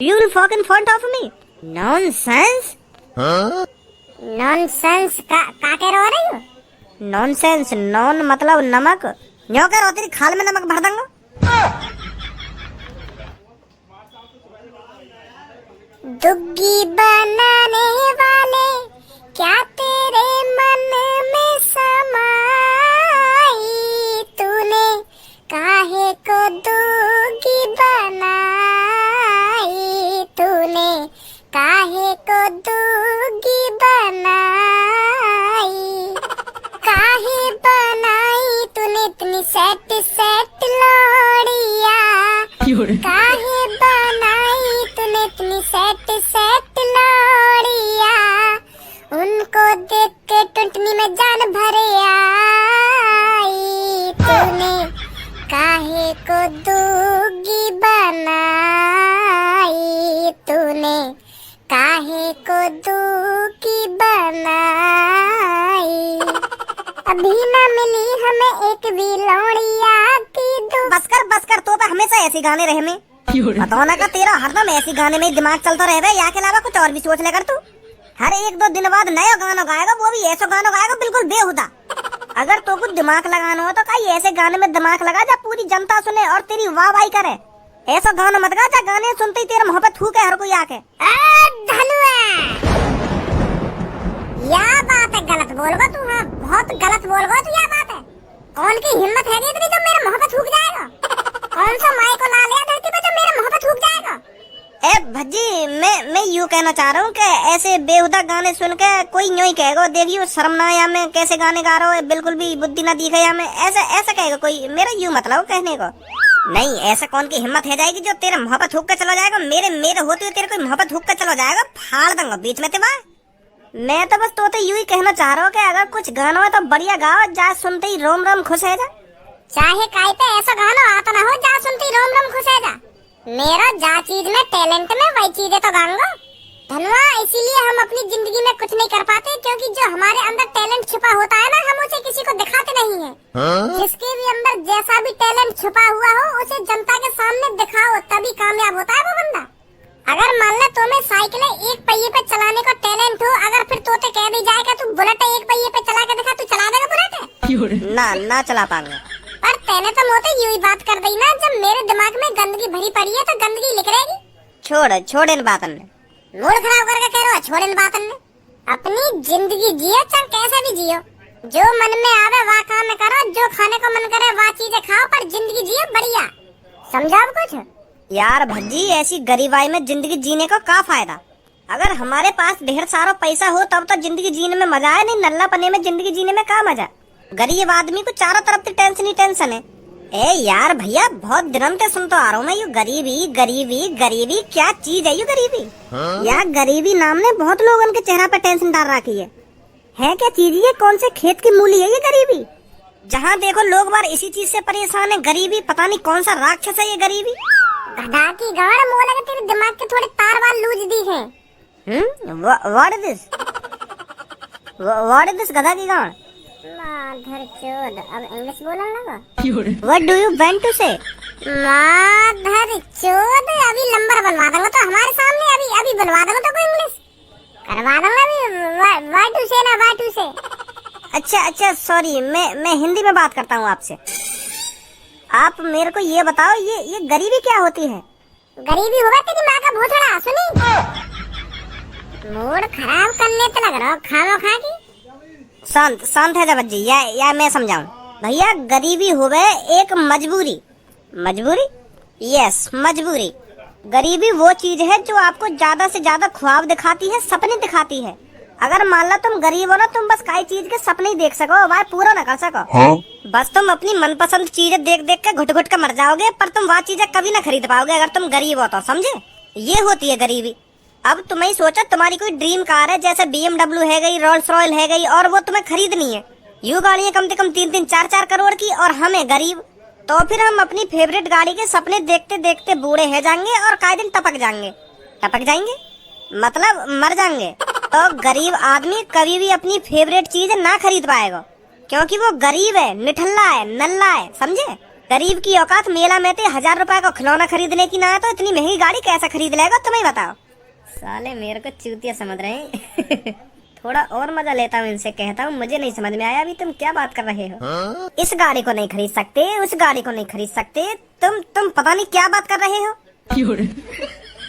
You will fuck in front of me? Nonsense? Nonsense का कह रहे हो? Nonsense, नॉन मतलब नमक। न्यो कर और तेरी खाल में नमक भर दूंगा। दुग्गी बनाने वाले क्या तेरे मन में समाई, तूने काहे को दुग्गी बनाई, तूने काहे को दुग्गी बनाई, काहे बनाई तूने इतनी सेट सेट लोड़िया, काहे बनाई तूने इतनी सेट सेट लोड़िया, उनको देख के टुटनी में जान भरे आई, तूने काहे को दुग्गी बनाई, तूने काहे को दुग्गी बनाई, अभी ना मिली हमें एक भी लौड़िया की बस कर तो हमेशा ऐसे गाने रहे में। बताओ ना का तेरा हरदम ऐसे गाने में दिमाग चलता रहे, या के अलावा कुछ और भी सोच ले कर तू। हर एक दो दिन बाद नया गाना गाएगा, वो भी ऐसा गाना गाएगा बिल्कुल बेहुदा। अगर तो कुछ दिमाग लगाना हो तो कहीं ऐसे गाने में दिमाग लगा जा पूरी जनता सुने और तेरी वाह वाही करे। ऐसा गाना मत गा जा गाने सुनते ही तेरा मोहब्बत थूके हर कोई आके। धनुआ या बात है, गलत बोलगा तू, हाँ बहुत गलत बोलगा तू, या बात है। कौन की हिम्मत है इतनी जो मेरा मोहब्बत थूक जाएगा? कौन सा माई को ला लिया धरती पे जो मेरा मोहब्बत थूक जाएगा? ए भज्जी, मैं यूँ कहना चाह रहा हूँ कि ऐसे बेहुदा गाने सुन के कोई यूँ ही कहेगा देखियो शर्म ना या मैं कैसे गाने गा रहा हूँ, बिल्कुल भी बुद्धि ना दिखे या मैं ऐसा कहेगा कोई। मेरा यूँ मतलब कहने को नहीं, ऐसा कौन की हिम्मत है जाएगी जो तेरा मोहब्बत थूक के चला जाएगा? मेरे होते हुए तेरे कोई मोहब्बत थूक के चला जाएगा, फाड़ दूंगा बीच में तेरा। मैं तो बस तो यूँ ही कहना चाह रहा हूँ कि अगर कुछ गाना है तो बढ़िया गाओ, जा सुनते ही रोम रोम खुश है जा। चाहे काय पे ऐसा गाना आता ना हो, जा सुनते ही रोम रोम खुश है जा। मेरा जा चीज में टैलेंट में वही चीजें तो गाऊंगा धनवा। इसीलिए हम अपनी जिंदगी में कुछ नहीं कर पाते, क्योंकि जो हमारे अंदर टैलेंट छुपा होता है ना, हम उसे किसी को दिखाते नहीं है। जिसके भी अंदर जैसा भी टैलेंट छुपा हुआ हो उसे जनता के सामने दिखाओ, तभी कामयाब होता है वो बंदा। अगर मान ले तुम्हें साइकिल एक पहिए पे चलाने का टैलेंट हो, अगर फिर तोते कह भी जाएगा तू बुलेट एक पहिए पे चला के दिखा, तू चला देगा बुलेट? ना चला पाऊंगा। पर तेने तो मोते यूं ही बात कर दी ना, जब मेरे दिमाग में गंदगी भरी पड़ी है तो गंदगी लिख रहेगी। छोड़ इन बातन ने, मूड खराब करके कह रहा है छोड़ इन बातन ने। अपनी जिंदगी जियो, चाहे कैसे भी जियो, जो मन में आवे वह काम करो, जो खाने को मन करे वह चीजें खाओ, पर जिंदगी जियो बढ़िया। समझा कुछ? यार भज्जी, ऐसी गरीबाई में जिंदगी जीने को क्या फायदा? अगर हमारे पास ढेर सारा पैसा हो तब तो जिंदगी जीने में मजा है, नहीं नल्ला पने में जिंदगी जीने में क्या मजा? गरीब आदमी को चारों तरफ से टेंशन ही टेंशन है। ए यार भैया, बहुत दिनों से सुनता आ रहा हूँ मैं यू गरीबी गरीबी गरीबी, क्या चीज है यू गरीबी? यार गरीबी नाम ने बहुत लोगों के चेहरा पे टेंशन डाल रखी है क्या चीज ये? कौन से खेत की मूली है ये गरीबी? जहाँ देखो लोग बार इसी चीज से परेशान है, गरीबी। पता नहीं कौन सा राक्षस है ये गरीबी। गधा की गाड़, मुझे लगा तेरे दिमाग के थोड़े तार वाल लूज दी हैं। व्हाट इज दिस गधा की गाड़? माधर चोद, अब इंग्लिश बोलने लगा। What do you want to say? माधर चोद, अभी नंबर बनवा दूंगा तो हमारे सामने, अभी बनवा दूंगा तो कोई इंग्लिश करवा दूंगा अभी। व्हाट टू से ना व्हाट टू से। अच्छा सॉरी, मैं हिंदी में बात करता हूँ आपसे। आप मेरे को ये बताओ, ये गरीबी क्या होती है? गरीबी होगा तेरी माँ का भोसड़ा। सुनी, मूड खराब करने पे लग रहा हो खामो खा की। शांत है जब जी, या मैं समझाऊं भैया। गरीबी होवे एक मजबूरी। यस, मजबूरी। गरीबी वो चीज है जो आपको ज्यादा से ज्यादा ख्वाब दिखाती है, सपने दिखाती है। अगर मान लो तुम गरीब हो ना, तुम बस काई चीज के सपने ही देख सको, वह पूरा ना कर सको। बस तुम अपनी मनपसंद चीजें देख देख के घुट घुट के मर जाओगे, पर तुम वह चीजें कभी ना खरीद पाओगे अगर तुम गरीब हो तो, समझे? ये होती है गरीबी। अब तुम्हें सोचा तुम्हारी कोई ड्रीम कार है, जैसे BMW है गई, रोल्स रॉयल है गई, और वो तुम्हें खरीदनी है। यू गाड़ियाँ कम से कम 3-3, 4-4 करोड़ की, और हमें गरीब, तो फिर हम अपनी फेवरेट गाड़ी के सपने देखते देखते बूढ़े हो जाएंगे और काई दिन टपक जाएंगे मतलब मर जाएंगे। तो गरीब आदमी कभी भी अपनी फेवरेट चीज ना खरीद पाएगा, क्योंकि वो गरीब है, निठल्ला है, नल्ला है, समझे? गरीब की औकात मेला में थे 1000 रुपए का खिलौना खरीदने की ना है तो इतनी महंगी गाड़ी कैसे खरीद लेगा, तुम्हें बताओ। साले मेरे को चूतिया समझ रहे हैं। थोड़ा और मजा लेता हूँ इनसे, कहता हूँ मुझे नहीं समझ में आया अभी तुम क्या बात कर रहे हो। इस गाड़ी को नहीं खरीद सकते, उस गाड़ी को नहीं खरीद सकते, तुम पता नहीं क्या बात कर रहे हो।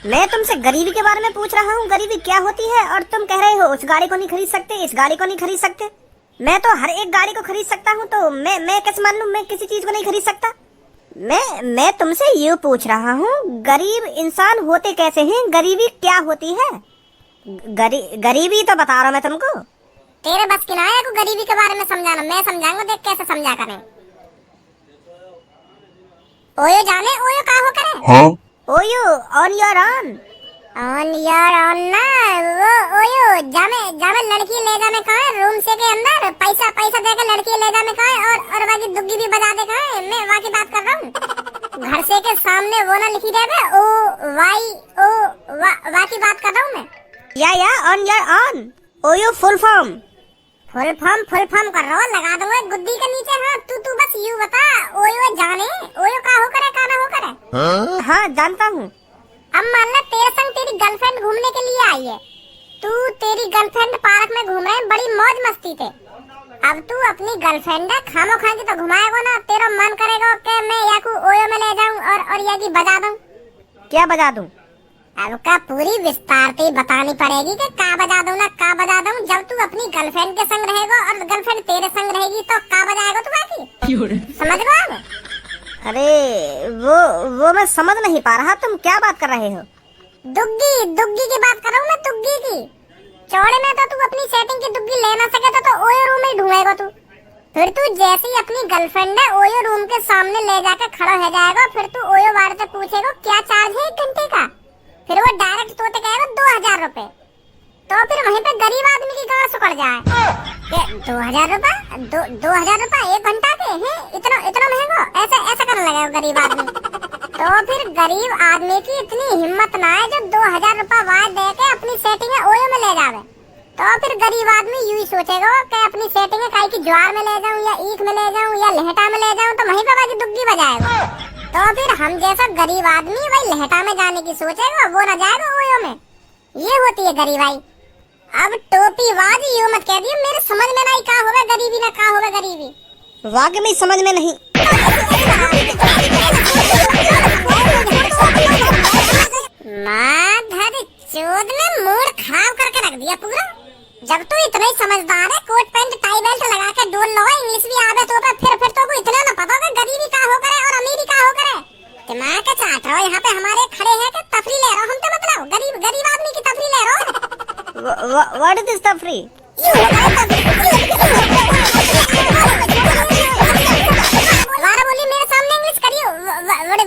मैं तुमसे गरीबी के बारे में पूछ रहा हूँ, गरीबी क्या होती है, और तुम कह रहे हो उस गाड़ी को नहीं खरीद सकते, इस गाड़ी को नहीं खरीद सकते। मैं तो हर एक गाड़ी को खरीद सकता हूँ, तो मैं कैसे मान लूं मैं किसी चीज को नहीं खरीद सकता। मैं तुमसे यूँ पूछ रहा हूँ, गरीब इंसान होते कैसे हैं, गरीबी क्या होती है। गरीबी तो बता रहा हूँ मैं तुमको। तेरे बस की ना है को गरीबी के बारे में समझाना, मैं समझाऊंगा, देख कैसे समझा करें। ओयो जाने ओयो का हो करे। हाँ? ओयो ऑन योर ऑन ना वो ओयो जामे लड़की ले जाने का है रूम से के अंदर, पैसा दे के लड़की ले जाने का है, और बाकी दुग्गी भी बजा दे का है। मैं वहाँ की बात कर रहा हूँ। घर से के सामने वो ना लिखी जाए ओ वाई ओ वा की बात कर रहा हूँ मैं। या on your on OYO full form कर रहा हूँ, लगा दूंगा गुद्दी के नीचे। हाँ तू बस यूँ बता, ओयो जाने ओयो का हो करे का ना हो करे। हाँ जानता हूँ। अब मान ले तेरे संग तेरी गर्लफ्रेंड घूमने के लिए आई है, तू तेरी गर्लफ्रेंड पार्क में घूम रहे हैं बड़ी मौज मस्ती थे। अब तू अपनी गर्लफ्रेंड है खामो खां की तो घुमाएगा ना, तेरा मन करेगा कि मैं या को ओयो में ले जाऊं और या की बजा दूं। क्या बजा दूं? अब का पूरी विस्तार से बतानी पड़ेगी कि का बजा दूं ना का बजा दूं। जब तू अपनी गर्लफ्रेंड के संग रहेगा और गर्लफ्रेंड तेरे संग रहेगी तो का बजाएगा तू बाकी, समझ रहे हो? अरे वो मैं समझ नहीं पा रहा, तुम क्या बात कर रहे हो। दुग्गी की बात कर रहा हूँ मैं, दुग्गी की। चौड़े में तो तू अपनी सेटिंग की दुग्गी ले ना सके तो ओयो रूम में ढूंढेगा तू। फिर तू जैसे ही अपनी गर्लफ्रेंड है ओयो रूम के सामने ले जाकर खड़ा हो जाएगा, फिर तू ओयो वाले से पूछेगा क्या चार्ज है 1 घंटे का, फिर वो डायरेक्ट तो कहेगा 2000 रुपए। तो फिर वहीं पे गरीब आदमी की गांड सुकड़ जाए। 2000 रुपए 2000 रुपए 1 घंटा के हैं, इतना महंगा, ऐसा करने लगा गरीब आदमी। तो फिर गरीब आदमी की इतनी हिम्मत ना है जो 2000 रुपए वाय दे के अपनी सेटिंग है ओयो में ले जावे। तो फिर गरीब आदमी यूं ही सोचेगा कि अपनी सेटिंग है काई की ज्वार में ले जाऊं या ईख में ले जाऊं या लहटा में ले जाऊं, तो वहीं पे बाकी दुग्गी बजाएगा। तो फिर हम जैसा गरीब आदमी वही लहटा में जाने की सोचेगा, वो ना जाएगा ओयो में। ये होती है गरीबाई। अब टोपी बाज यूं मत कह दियो, मेरे समझ में नहीं का होगा गरीबी ना का होगा गरीबी। वाकई में समझ में नहीं। माधर चोद ने मूड खराब करके रख दिया पूरा। जब तू इतना ही समझदार है, कोट पैंट टाई बेल्ट लगा के डोल लो, इंग्लिश भी आवे तो फिर तो को इतना ना पता होगा गरीबी का हो करे और अमीरी का हो करे। दिमाग का चाट रहो, यहाँ पे हमारे खड़े हैं कि तफरी ले रहो हम, तो मतलब गरीब आदमी की तफरी ले रहो। व्हाट इज दिस तफरी? बोली मेरे सामने इंग्लिश करियो, वर्ड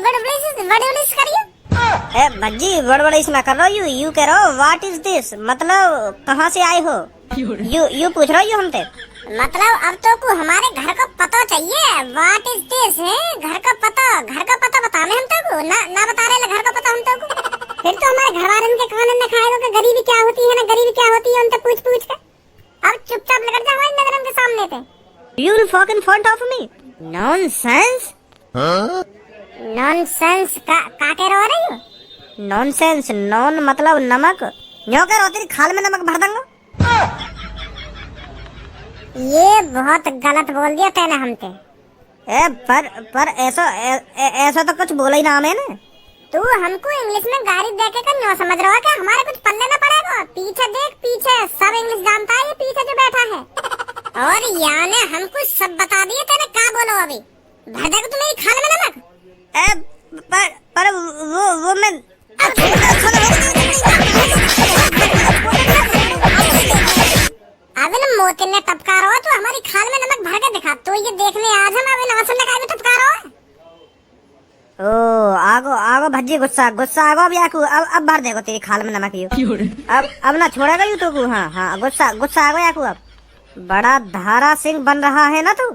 करियो। ए भज्जी बड़बड़ इसमें कर रहा हो, यू कह रहा हो व्हाट इज दिस, मतलब कहाँ से आए हो, यू पूछ रहा हो हमसे। मतलब अब तो को हमारे घर का पता चाहिए, व्हाट इज दिस है, घर का पता बताने हम तो ना बता रहे घर का पता हम तो। फिर तो हमारे घर वाले के कान में खाएगा कि गरीबी क्या होती है ना गरीबी क्या होती है, उनसे पूछ के। अब चुपचाप लग जा हमारी नजर के सामने पे। You will fuck in front of me, nonsense. Nonsense का कह रही हो? नॉनसेंस, नॉन मतलब नमक, न्यो कह रहा तेरी खाल में नमक भर दूंगा। ये बहुत गलत बोल दिया तैने हमसे। ए पर ऐसा तो कुछ बोला ही ना मैंने। तू हमको इंग्लिश में गाली देके का न्यो समझ रहा है कि हमारे कुछ पल्ले ना पड़ेगा। पीछे देख, पीछे सब इंग्लिश जानता है, ये पीछे जो बैठा है। और याने हमको सब बता दिए तेने क्या बोलो अभी। भर देगा तू मेरी खाल में नमक। पर वो मैं अब न मोती ने टपका रहा तो हमारी खाल में नमक भर के दिखा, तो ये देखने आज हम अभी नमक सुनने का भी टपका रहा है। ओ आगो भज्जी गुस्सा आगो अब याकू अब भर देगो तेरी खाल में नमक यू। अब ना छोड़ेगा यू तो को। हाँ गुस्सा आगो याकू। अब बड़ा धारा सिंह बन रहा है ना तू,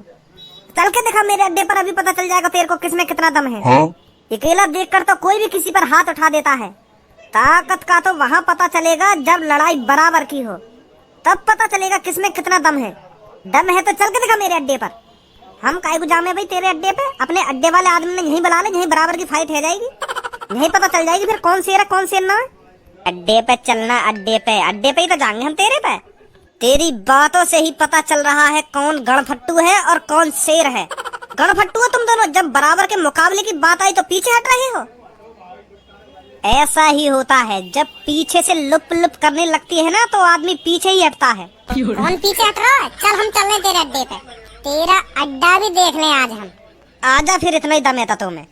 चल के दिखा मेरे अड्डे पर, अभी पता चल जाएगा तेरे को किसमें कितना दम है। हाँ? अकेला देखकर तो कोई भी किसी पर हाथ उठा देता है, ताकत का तो वहाँ पता चलेगा जब लड़ाई बराबर की हो, तब पता चलेगा किसमें कितना दम है। दम है तो चल के दिखा मेरे अड्डे पर। हम काहे को जामे भाई तेरे अड्डे पे? अपने अड्डे वाले आदमी ने यहीं बुला ले, यहीं बराबर की फाइट हो जाएगी, यहीं पता चल जाएगी फिर कौन शेर है कौन शेर ना है। अड्डे पे चलना, अड्डे पे ही तो जाएंगे हम तेरे पे। तेरी बातों से ही पता चल रहा है कौन गणफट्टू है और कौन शेर है। गणफट्टू हो तुम दोनों, जब बराबर के मुकाबले की बात आई तो पीछे हट रहे हो। ऐसा ही होता है, जब पीछे से लुप लुप करने लगती है ना तो आदमी पीछे ही हटता है। कौन पीछे हट रहा है? चल हम चल रहे तेरे अड्डे पे, तेरा अड्डा भी देख लें आज हम। आजा फिर, इतना ही दम है तो तुम्हें।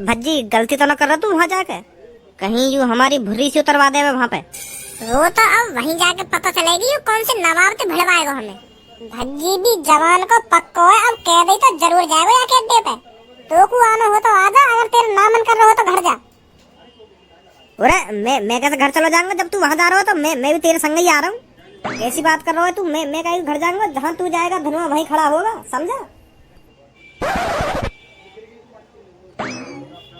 भज्जी गलती तो ना कर रहा तू वहाँ जाके? कहीं यूँ हमारी भुर्री से उतरवा दे वहाँ पे। वो तो अब वहीं जाके पता चलेगी ये कौन से नवाब से भिड़वाएगा हमें। भज्जी भी जवान को पक्को है, अब कह दे तो जरूर जाएगा जाके अड्डे पे। तो को आना हो तो आजा, अगर तेरा ना मन कर रहा हो तो घर जा। अरे मैं कैसे घर चला जाऊंगा जब तू वहाँ जा रहा हो? तो मैं भी तेरे संग ही आ रहा हूँ। कैसी बात कर रहा है तू? मैं कहीं घर जाऊंगा? जहाँ तू जाएगा धनुआ वहीं खड़ा होगा, समझा?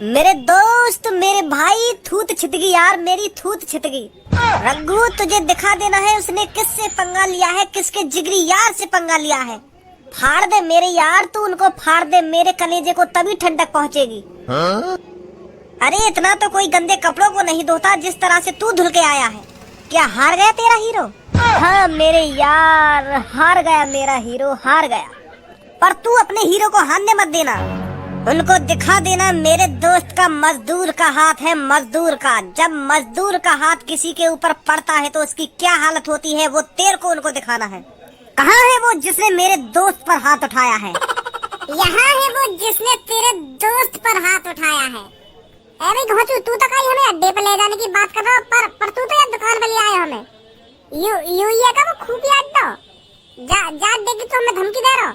मेरे दोस्त, मेरे भाई, थूत छितगी यार, मेरी थूत छितगी। रघु तुझे दिखा देना है उसने किससे पंगा लिया है, किसके जिगरी यार से पंगा लिया है। फाड़ दे मेरे यार, तू उनको फाड़ दे मेरे कलेजे को, तभी ठंडक पहुंचेगी। अरे इतना तो कोई गंदे कपड़ों को नहीं धोता जिस तरह से तू धुल के आया है। क्या हार गया तेरा हीरो? हाँ मेरे यार, हार गया मेरा हीरो, हार गया। पर तू अपने हीरो को हारने मत देना। उनको दिखा देना मेरे दोस्त का मजदूर का हाथ है, मजदूर का। जब मजदूर का हाथ किसी के ऊपर पड़ता है तो उसकी क्या हालत होती है, वो तेरे को उनको दिखाना है। कहाँ है वो जिसने मेरे दोस्त पर हाथ उठाया है? यहाँ है वो जिसने तेरे दोस्त पर हाथ उठाया है। अरे घोचू, तू तो कहीं हमें अड्डे पे ले जाने की बात कर रहा हो, पर तू तो यार दुकान पे ले आया हमें। यू ये का वो खुफिया अड्डा जा अड्डे की तो हमें धमकी दे रहा,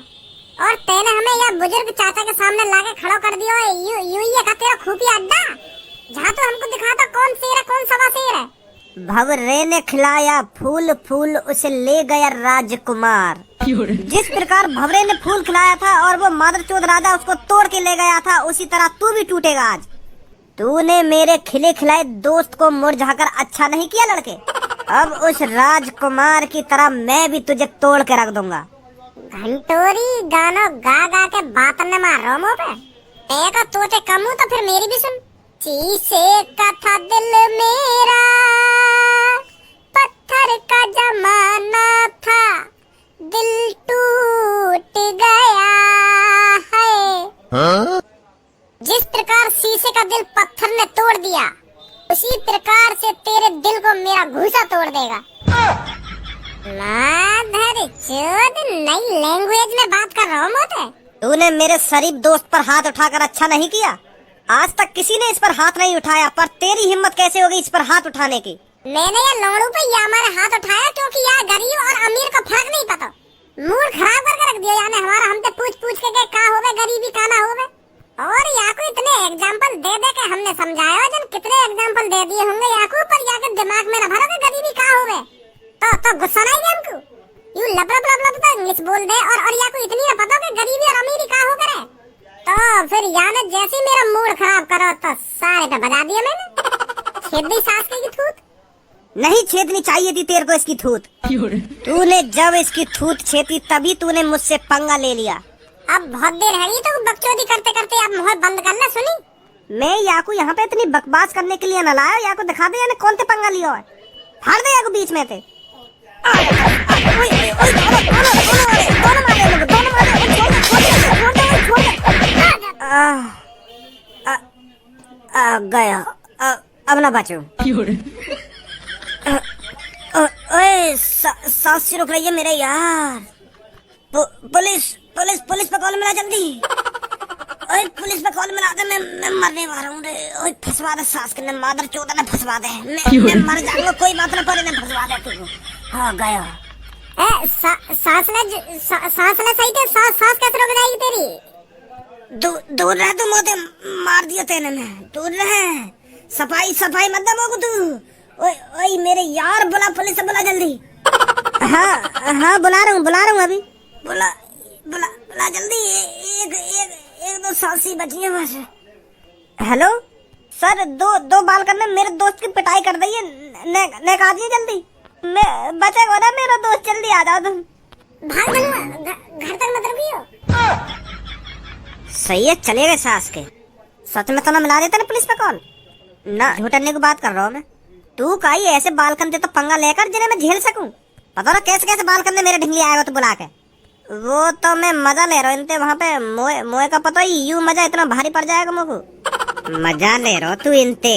और तेने हमें यह बुजुर्ग चाचा के सामने लाके खड़ा कर दिया। यू ये का तेरा खुफिया अड्डा, जहाँ तो हमको दिखाता कौन शेर है कौन सवा शेर है। भंवरे ने खिलाया फूल फूल, उसे ले गया राजकुमार। जिस प्रकार भंवरे ने फूल खिलाया था और वो मादरचोद राजा उसको तोड़ के ले गया था, उसी तरह तू भी टूटेगा आज। तूने मेरे खिले खिलाए दोस्त को मुरझाकर अच्छा नहीं किया लड़के। अब उस राजकुमार की तरह मैं भी तुझे तोड़ के रख दूंगा। घंटोरी गानो गा गा के बातन मार रहा मुँह पे। तेरा तोते कम हूँ तो फिर मेरी भी सुन। शीशे का था दिल मेरा, पत्थर का जमाना था, दिल टूट गया है। जिस प्रकार शीशे का दिल पत्थर ने तोड़ दिया, उसी प्रकार से तेरे दिल को मेरा घूसा तोड़ देगा। नई लैंग्वेज में बात कर रहा हूँ। तूने मेरे शरीफ दोस्त पर हाथ उठाकर अच्छा नहीं किया। आज तक किसी ने इस पर हाथ नहीं उठाया, पर तेरी हिम्मत कैसे होगी इस पर हाथ उठाने की? मैंने ये लौड़ू पे ये हमारे हाथ उठाया क्योंकि यहाँ गरीब और अमीर का फर्क नहीं पता। मूड खराब करके रख दिया यानी हमारा। हमसे पूछ पूछ के का हो गए गरीबी का ना हो गए, और यहाँ को इतने एग्जाम्पल दे दे के हमने समझाया। जन कितने एग्जाम्पल दे दिए होंगे यहाँ को, पर यहाँ के दिमाग में न भरो कि गरीबी का हो गए। तो गुस्सा नहीं है हमको। यू लब लब लब लब तो इंग्लिश बोल दे, और यहाँ को इतनी न पता कि गरीबी और अमीरी का हो करे। तो फिर याने जैसे ही मेरा मूड खराब करो तो सारे पे बजा दिया मैंने। छेद दी सास की थूत। नहीं छेदनी चाहिए थी तेरे को इसकी थूत। तूने जब इसकी थूत छेदी तभी तूने मुझसे पंगा ले लिया। अब बहुत देर है तो बकचोदी करते करते अब मुंह बंद कर ले। सुनी, मैं याकू यहाँ पे इतनी बकवास करने के लिए न लाया। याकू दिखा दे यानी कौन से पंगा लिया है। फाड़ दे याकू बीच में थे। गया, अब ना बचो। ओए सांस रुक रही है मेरे यार। पुलिस पुलिस पुलिस पे कॉल मिला जल्दी। ओए पुलिस पे कॉल मिला दे, मैं मरने वाला हूँ रे। ओए फंसवा दे सास के मादर चोदा ने फंसवा दे। मैं मर जाऊंगा, कोई बात ना पर इन्हें फंसवा दे तू। हाँ गया। सांस ले सही थे। सांस कैसे रुक जाएगी तेरी? दूर रह तू, मोते मार दिया तेने में। दूर रह, सफाई सफाई मत दे मोको तू। ओए ओए मेरे यार, बुला पुलिस से, बुला जल्दी। हाँ बुला रहा हूँ अभी। बुला बुला बुला जल्दी। एक दो सांसी बची है बस। हेलो सर, दो बाल करने मेरे दोस्त की पिटाई कर दी है। ने कहा दिए जल्दी। मैं बचेगा ना मेरा दोस्त, जल्दी आ जाओ तुम। भाग घर तक मत रुकियो। सही है, चले गए सास के। सच में तो ना मिला देते ना पुलिस पे कॉल। ना झूठने की बात कर रहा हूँ मैं। तू काई ऐसे बाल कंधे तो पंगा लेकर जिन्हें मैं झेल सकूं। पता ना कैसे कैसे बाल कंधे मेरे ढिंगली आएगा तो बुला के। वो तो मैं मजा ले रहा हूँ इनते वहाँ पे। मोए मोए का पता ही यूं मजा इतना भारी पड़ जाएगा मुझको। मजा ले रहा तू इनते।